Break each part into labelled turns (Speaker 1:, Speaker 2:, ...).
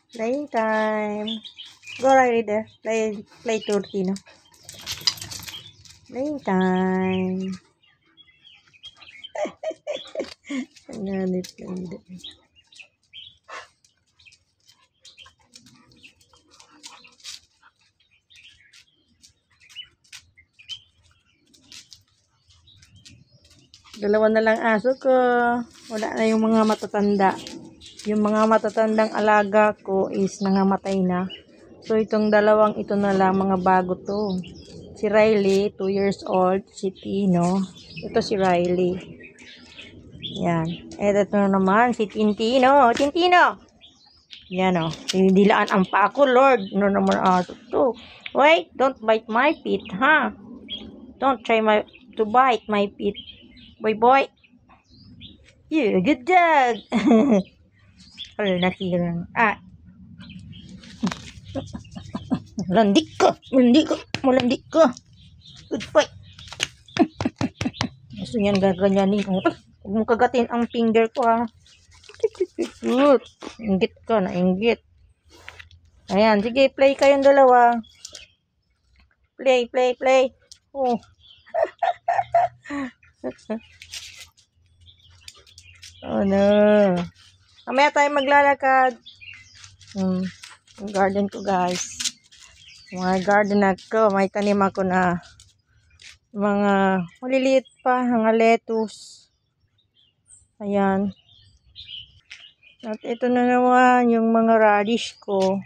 Speaker 1: Playing time. Go right there. Play Turkino. Playing time. Ganit lang din. Dalawa na lang aso ko. Wala na yung mga matatanda. Yung mga matatandang alaga ko is nangamatay na. So, itong dalawang ito na lang, mga bago to. Si Riley, 2 years old. Si Tino. Ito si Riley. Yan. Ito naman, si Tintino. Tintino! Yan o. Dilaan ang pa ako, Lord. Ano naman aso to? Wait, don't bite my feet, ha? Don't try to bite my feet. Boy. Yeah, good dog. Wala nasira. Landik ka. Malandik ka. Good fight. Gusto niyan gaganyanin. Huwag mong kagatin ang finger ko, ha. Inggit ka na, inggit. Ayan, sige, play kayong dalawa. Play. Oh. Oh no. Mamaya tayo maglalakad. Yung garden ko, guys. Mga garden ako. May tanim ako na mga maliliit pa. Mga lettuce. Ayan. At ito na naman yung mga radish ko.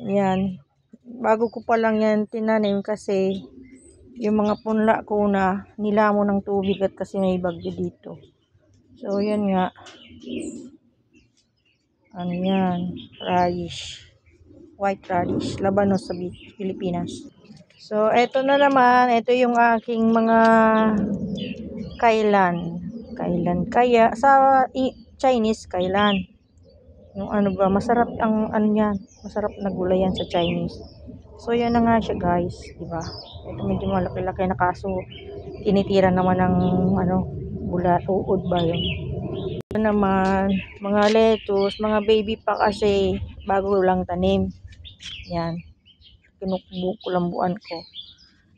Speaker 1: Ayan. Bago ko pa lang yan tinanim kasi yung mga punla ko na nilamo ng tubig at kasi may bagyo dito. So, yan nga. Ano yan? Radish. White radish. Labanos sa Pilipinas. So, eto na naman. Ito yung aking mga kailan. Kailan kaya? Sa Chinese, kailan. Yung ano ba? Masarap ang ano yan. Masarap na gulay yan sa Chinese. So, yan na nga siya, guys. Diba? Ito medyo malaki-laki na kaso tinitira naman ng ano, uod ba yun. Ito naman, mga lettuce, mga baby pa kasi bago lang tanim. Yan. Kinukulambuan ko.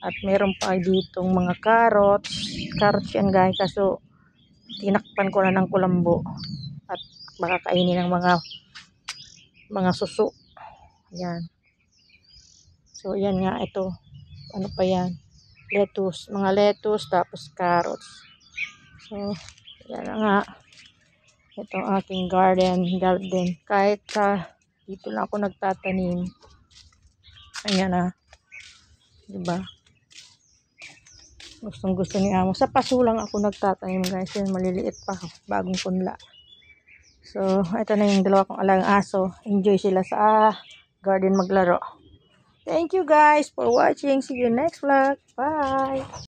Speaker 1: At meron pa ditong mga carrots. Carrots yan, guys. Kaso tinakpan ko na ng kulambo. At baka kainin ng mga suso. Yan. So, yan nga, ito. Ano pa yan? Lettuce. Mga lettuce, tapos carrots. So, yan na nga. Ito ang aking garden. Kahit dito lang ako nagtatanim. Ayan na. Diba? Gustong gusto ni amo. Sa paso lang ako nagtatanim, guys. Yan, maliliit pa. Bagong punla. So, ito na yung dalawa kong alagang aso. Enjoy sila sa garden maglaro. Thank you guys for watching. See you next vlog. Bye!